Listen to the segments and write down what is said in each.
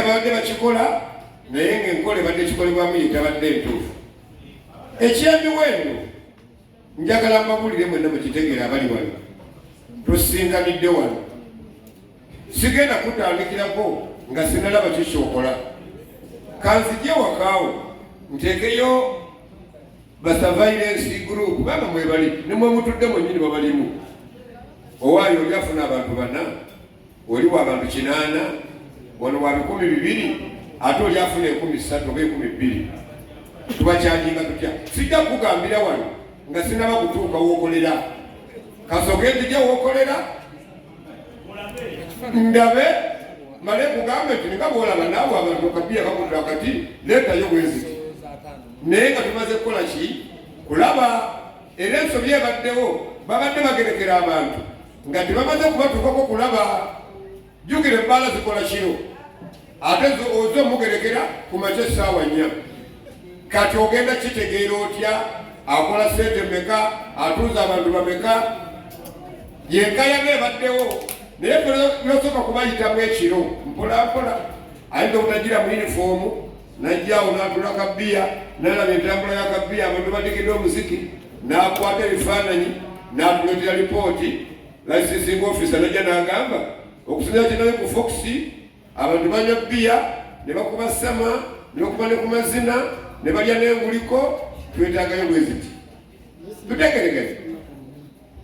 babadde bakikola naye ng'enkola ebadde kikolebwamu yetabadde entuufu. Ekyemiwendo njagala mbabulire mwenna mukitegeera abali wano tusinkanidde wano. Sigenda kutandikirako nga sinalaba kikyokola. Kanzije wakaawo nteekeyo basurveillance group bana mwebali nimwe mutudde mwennyini babalimu. Owaayo oli afuna abantu 4, oli wa abantu 8, wano wa 200, ate oli afuna 13 oba 12. Tubakyajinga tutya? Sijja kugambira wano nga sinaba kutuuka wookolera. Kasoke nzija wookolera ndabe male kugambe nti nga bwolaba naawe abantu kabiya bakudde wakati leetayo bweziti. Naye nga tumaze kukola ki? Kulaba era ensobi ebaddewo babadde bagerekera abantu nga tebamaze kubatuukako kulaba. Jjukira ebbaala zikola kiro ate oze omugerekera ku makya essaawa 4. Kati ogenda kitegeera otya? Akola sente mmeka? Atuuza abantu bameka? Yenkayana ebaddewo naye nosooka kubayitamu ekiro mpolampola. Ayinza obutagira mu yunifoomu najjaawo n'atula kabiya n'alaba entambula ya kabiya abantu bategedde omuziki n'akwata ebifaananyi n'atuleetera lipooti. Licensing officer najja n'agamba okusinziira kinawe ku Fox abantu banywa bbiya ne bakuba sama ne bakuba ne ku mazina ne balya n'enguliko. Twetaagayo bweziti tutegeregeze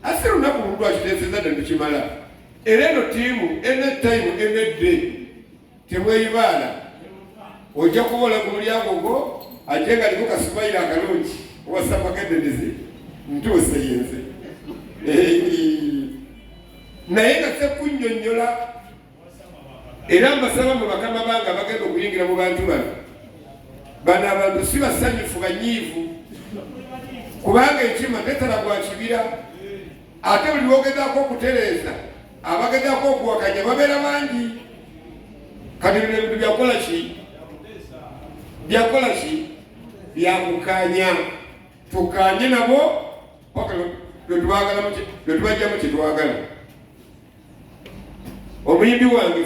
ase lunaku muntu akiteeseza dde tukimala. Era eno tiimu anytime enedde temweyibaala ojja kubola ku mulyango gwo ate nga liko kasimayiro akalungi wasapakadenizi ntuuse yenze naye nga sekunnyonnyola era mbasaba mu bakama bange bagenda okuyingira mu bantu bano abantu si basanyufu banyiivu kubanga ekima tetala gwa kibira. Ate buli bogezaako okutereeza abagezaako okuwakanya babeera bangi. Kati bino ebintu byakola ki? Byakola ki? Byakukanya. Tukanye nabo paka lwe tubajjamu kye twagala. Omuyimbi wange